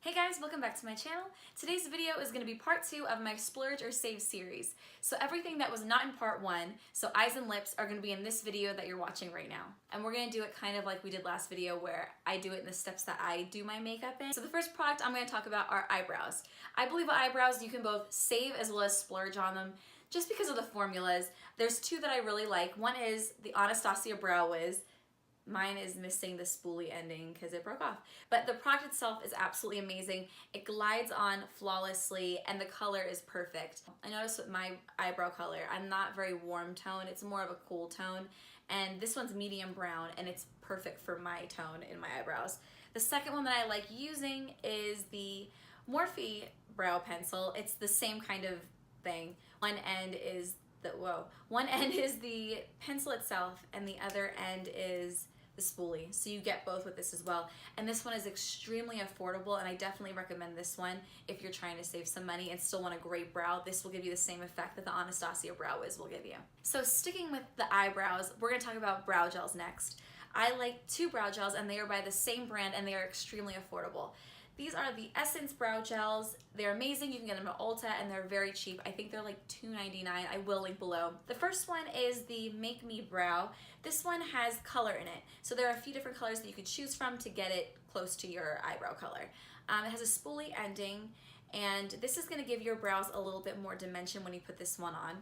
Hey guys, welcome back to my channel. Today's video is going to be part 2 of my Splurge or Save series. So everything that was not in part 1, so eyes and lips, are going to be in this video that you're watching right now. And we're going to do it kind of like we did last video where I do it in the steps that I do my makeup in. So the first product I'm going to talk about are eyebrows. I believe with eyebrows you can both save as well as splurge on them just because of the formulas. There's two that I really like. One is the Anastasia Brow Wiz. Mine is missing the spoolie ending because it broke off. But the product itself is absolutely amazing. It glides on flawlessly and the color is perfect. I noticed with my eyebrow color, I'm not very warm tone. It's more of a cool tone. And this one's medium brown and it's perfect for my tone in my eyebrows. The second one that I like using is the Morphe Brow Pencil. It's the same kind of thing. One end is the pencil itself and the other end is the spoolie, so you get both with this as well. And this one is extremely affordable, and I definitely recommend this one if you're trying to save some money and still want a great brow. This will give you the same effect that the Anastasia Brow Wiz will give you. So sticking with the eyebrows, we're going to talk about brow gels next. I like two brow gels and they are by the same brand and they are extremely affordable. These are the Essence Brow Gels. They're amazing. You can get them at Ulta and they're very cheap. I think they're like $2.99. I will link below. The first one is the Make Me Brow. This one has color in it. So there are a few different colors that you could choose from to get it close to your eyebrow color. It has a spoolie ending and this is gonna give your brows a little bit more dimension when you put this one on.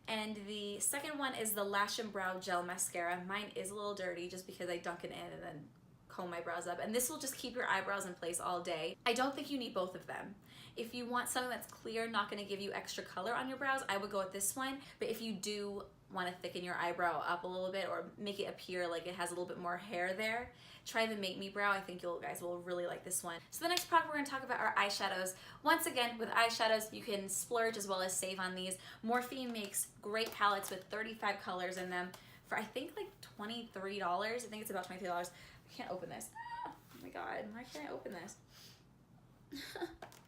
And the second one is the Lash and Brow Gel Mascara. Mine is a little dirty just because I dunk it in and then comb my brows up, and this will just keep your eyebrows in place all day. I don't think you need both of them. If you want something that's clear, not going to give you extra color on your brows, I would go with this one. But if you do want to thicken your eyebrow up a little bit or make it appear like it has a little bit more hair there, try the Make Me Brow. I think you guys will really like this one. So the next product we're going to talk about are eyeshadows. Once again, with eyeshadows, you can splurge as well as save on these. Morphe makes great palettes with 35 colors in them for I think like $23. I think it's about $23. I can't open this. Oh my god, why can't I open this?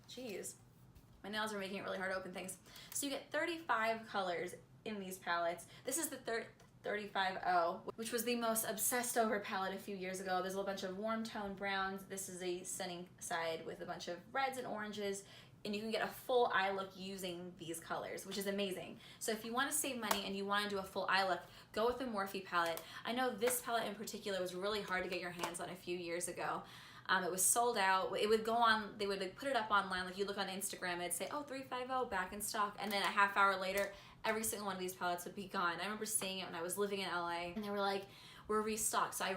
Jeez. My nails are making it really hard to open things. So you get 35 colors in these palettes. This is the 35O, which was the most obsessed over palette a few years ago. There's a little bunch of warm tone browns. This is a sunny side with a bunch of reds and oranges. And you can get a full eye look using these colors, which is amazing. So if you want to save money and you want to do a full eye look, go with the Morphe palette. I know this palette in particular was really hard to get your hands on a few years ago. It was sold out. It would go on, they would put it up online, like you look on Instagram, it'd say, oh, 350 back in stock. And then a half hour later, every single one of these palettes would be gone. I remember seeing it when I was living in LA and they were like, we're restocked. So I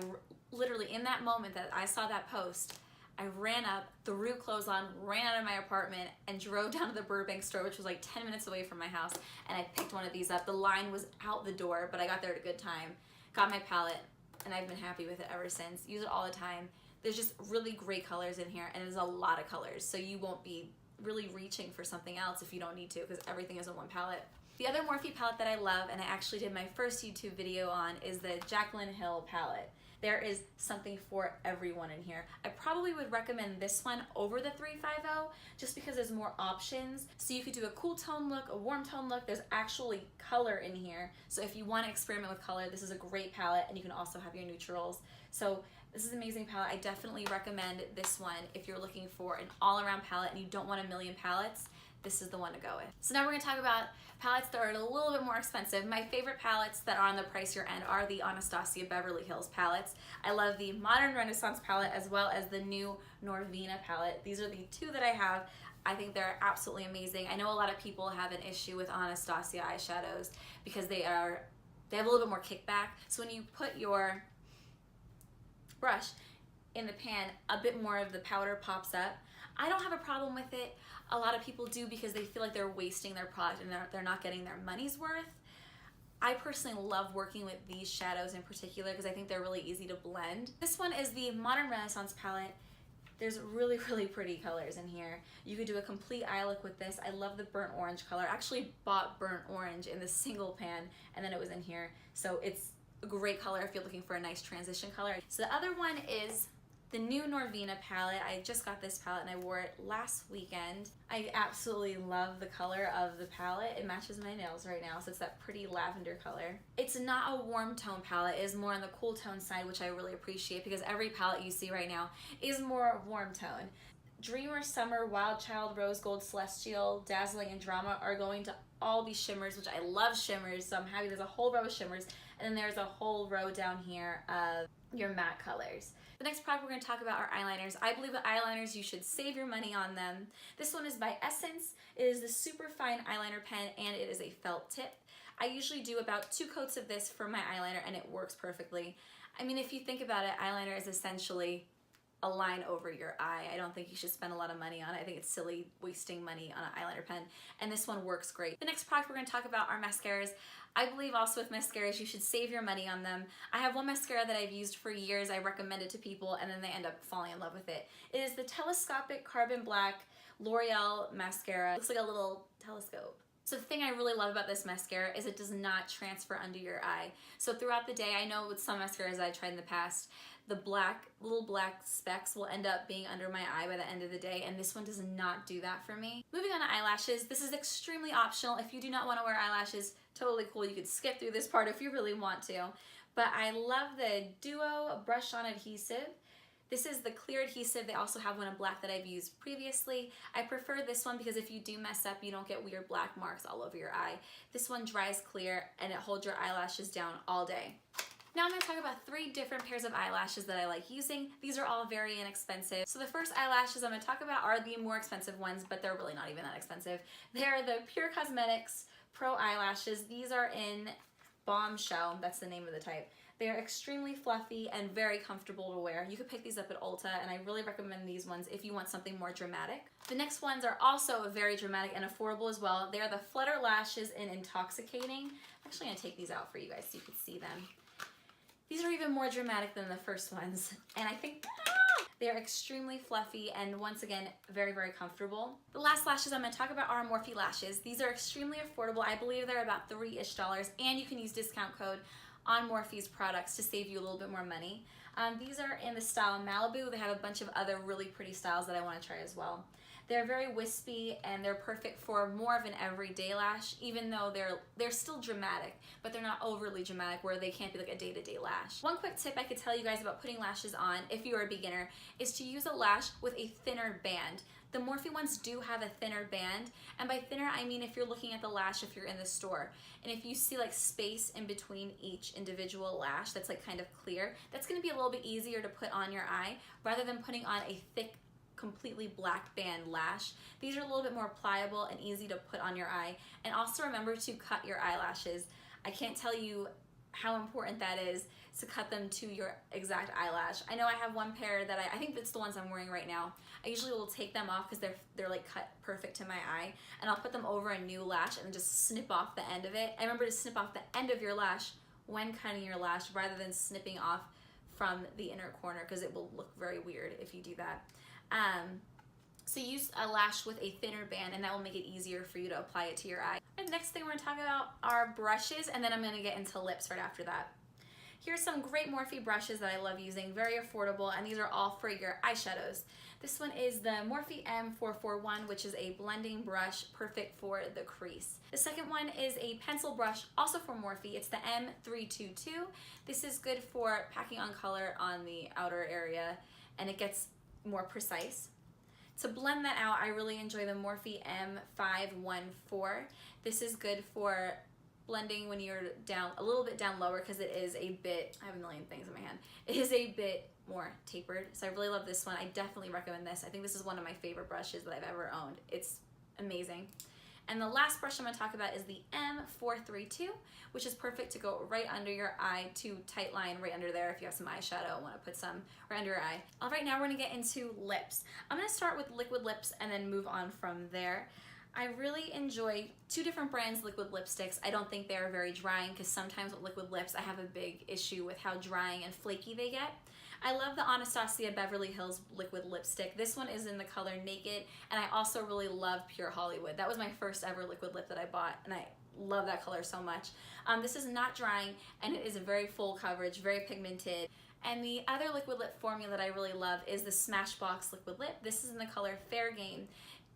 literally, in that moment that I saw that post, I ran up, threw clothes on, ran out of my apartment, and drove down to the Burbank store, which was like 10 minutes away from my house, and I picked one of these up. The line was out the door, but I got there at a good time. Got my palette, and I've been happy with it ever since. Use it all the time. There's just really great colors in here, and there's a lot of colors, so you won't be really reaching for something else if you don't need to, because everything is in one palette. The other Morphe palette that I love, and I actually did my first YouTube video on, is the Jaclyn Hill palette. There is something for everyone in here. I probably would recommend this one over the 350 just because there's more options. So you could do a cool tone look, a warm tone look. There's actually color in here. So if you want to experiment with color, this is a great palette, and you can also have your neutrals. So this is an amazing palette. I definitely recommend this one if you're looking for an all-around palette and you don't want a million palettes. This is the one to go with. So now we're going to talk about palettes that are a little bit more expensive. My favorite palettes that are on the pricier end are the Anastasia Beverly Hills palettes. I love the Modern Renaissance palette as well as the new Norvina palette. These are the two that I have. I think they're absolutely amazing. I know a lot of people have an issue with Anastasia eyeshadows because they have a little bit more kickback. So when you put your brush in the pan, a bit more of the powder pops up. I don't have a problem with it. A lot of people do because they feel like they're wasting their product and they're not getting their money's worth. I personally love working with these shadows in particular because I think they're really easy to blend. This one is the Modern Renaissance palette. There's really, really pretty colors in here. You could do a complete eye look with this. I love the burnt orange color. I actually bought burnt orange in the single pan and then it was in here. So it's a great color if you're looking for a nice transition color. So the other one is the new Norvina palette. I just got this palette and I wore it last weekend. I absolutely love the color of the palette. It matches my nails right now, so it's that pretty lavender color. It's not a warm tone palette. It is more on the cool tone side, which I really appreciate because every palette you see right now is more warm tone. Dreamer, Summer, Wild Child, Rose Gold, Celestial, Dazzling, and Drama are going to all be shimmers, which I love shimmers, so I'm happy there's a whole row of shimmers. And then there's a whole row down here of your matte colors. The next product we're going to talk about are eyeliners. I believe that eyeliners, you should save your money on them. This one is by Essence. It is the super fine eyeliner pen, and it is a felt tip. I usually do about 2 coats of this for my eyeliner, and it works perfectly. I mean, if you think about it, eyeliner is essentially a line over your eye. I don't think you should spend a lot of money on it. I think it's silly wasting money on an eyeliner pen, and this one works great. The next product we're going to talk about are mascaras. I believe also with mascaras, you should save your money on them. I have one mascara that I've used for years. I recommend it to people, and then they end up falling in love with it. It is the Telescopic Carbon Black L'Oreal Mascara. It looks like a little telescope. So the thing I really love about this mascara is it does not transfer under your eye. So throughout the day, I know with some mascaras I've tried in the past, the little black specks will end up being under my eye by the end of the day, and this one does not do that for me. Moving on to eyelashes, this is extremely optional. If you do not want to wear eyelashes, totally cool. You could skip through this part if you really want to. But I love the Duo Brush-On Adhesive. This is the clear adhesive. They also have one in black that I've used previously. I prefer this one because if you do mess up, you don't get weird black marks all over your eye. This one dries clear and it holds your eyelashes down all day. Now I'm going to talk about 3 different pairs of eyelashes that I like using. These are all very inexpensive. So the first eyelashes I'm going to talk about are the more expensive ones, but they're really not even that expensive. They're the Pure Cosmetics Pro Eyelashes. These are in Bombshell, that's the name of the type. They're extremely fluffy and very comfortable to wear. You could pick these up at Ulta, and I really recommend these ones if you want something more dramatic. The next ones are also very dramatic and affordable as well. They are the Flutter Lashes in Intoxicating. I'm actually going to take these out for you guys so you can see them. These are even more dramatic than the first ones, and I think they're extremely fluffy and once again, very, very comfortable. The last lashes I'm going to talk about are Morphe lashes. These are extremely affordable. I believe they're about $3-ish, and you can use discount code on Morphe's products to save you a little bit more money. These are in the style Malibu. They have a bunch of other really pretty styles that I want to try as well. They're very wispy and they're perfect for more of an everyday lash, even though they're still dramatic, but they're not overly dramatic where they can't be like a day-to-day lash. One quick tip I could tell you guys about putting lashes on if you're a beginner is to use a lash with a thinner band. The Morphe ones do have a thinner band, and by thinner I mean if you're looking at the lash if you're in the store, and if you see like space in between each individual lash that's like kind of clear, that's going to be a little bit easier to put on your eye rather than putting on a thick completely black band lash. These are a little bit more pliable and easy to put on your eye. And also remember to cut your eyelashes. I can't tell you how important that is to cut them to your exact eyelash. I know I have one pair that I think that's the ones I'm wearing right now. I usually will take them off because they're like cut perfect to my eye, and I'll put them over a new lash and just snip off the end of it. And remember to snip off the end of your lash when cutting your lash rather than snipping off from the inner corner, because it will look very weird if you do that. So use a lash with a thinner band, and that will make it easier for you to apply it to your eye. And the next thing we're going to talk about are brushes, and then I'm going to get into lips right after that. Here's some great Morphe brushes that I love using, very affordable, and these are all for your eyeshadows. This one is the Morphe M441, which is a blending brush, perfect for the crease. The second one is a pencil brush, also for Morphe. It's the M322. This is good for packing on color on the outer area, and it gets more precise. To blend that out, I really enjoy the Morphe M514. This is good for blending when you're down a little bit down lower, because it is a bit, I have a million things in my hand, it is a bit more tapered, so I really love this one. I definitely recommend this. I think this is one of my favorite brushes that I've ever owned. It's amazing. And the last brush I'm going to talk about is the M432, which is perfect to go right under your eye, to tight line right under there if you have some eyeshadow and want to put some right under your eye. All right, now we're going to get into lips. I'm going to start with liquid lips and then move on from there. I really enjoy 2 different brands liquid lipsticks. I don't think they're very drying, because sometimes with liquid lips I have a big issue with how drying and flaky they get. I love the Anastasia Beverly Hills liquid lipstick. This one is in the color Naked, and I also really love Pure Hollywood. That was my first ever liquid lip that I bought, and I love that color so much. This is not drying, and it is a very full coverage, very pigmented. And the other liquid lip formula that I really love is the Smashbox liquid lip. This is in the color Fair Game.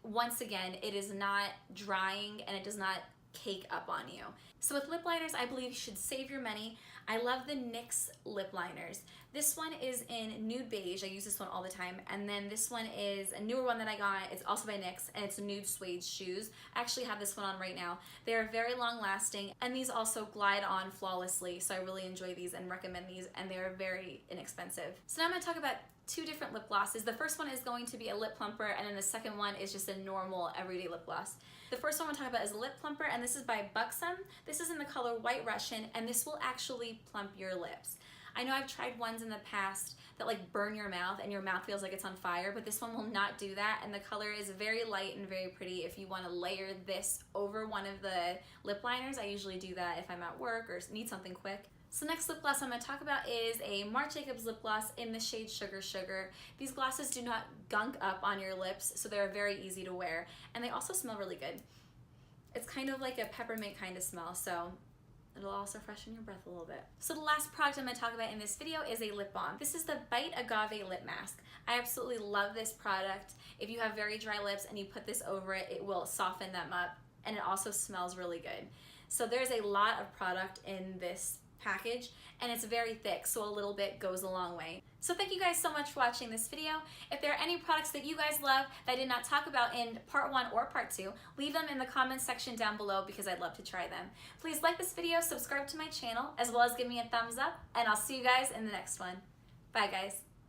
Once again, it is not drying, and it does not cake up on you. So with lip liners, I believe you should save your money. I love the NYX lip liners. This one is in Nude Beige. I use this one all the time. And then this one is a newer one that I got. It's also by NYX, and it's Nude Suede shoes. I actually have this one on right now. They are very long lasting, and these also glide on flawlessly. So I really enjoy these and recommend these, and they're very inexpensive. So now I'm gonna talk about two different lip glosses. The first one is going to be a lip plumper, and then the second one is just a normal everyday lip gloss. The first one I'm talking about is a lip plumper, and this is by Buxom. This is in the color White Russian, and this will actually plump your lips. I know I've tried ones in the past that like burn your mouth and your mouth feels like it's on fire, but this one will not do that, and the color is very light and very pretty if you want to layer this over one of the lip liners. I usually do that if I'm at work or need something quick. So next lip gloss I'm going to talk about is a Marc Jacobs lip gloss in the shade Sugar Sugar. These glosses do not gunk up on your lips, so they're very easy to wear, and they also smell really good. It's kind of like a peppermint kind of smell, so it'll also freshen your breath a little bit. So the last product I'm going to talk about in this video is a lip balm. This is the Bite Agave Lip Mask. I absolutely love this product. If you have very dry lips and you put this over it, it will soften them up, and it also smells really good. So there's a lot of product in this package, and it's very thick, so a little bit goes a long way. So thank you guys so much for watching this video. If there are any products that you guys love that I did not talk about in part 1 or part 2, leave them in the comments section down below because I'd love to try them. Please like this video, subscribe to my channel, as well as give me a thumbs up, and I'll see you guys in the next one. Bye guys.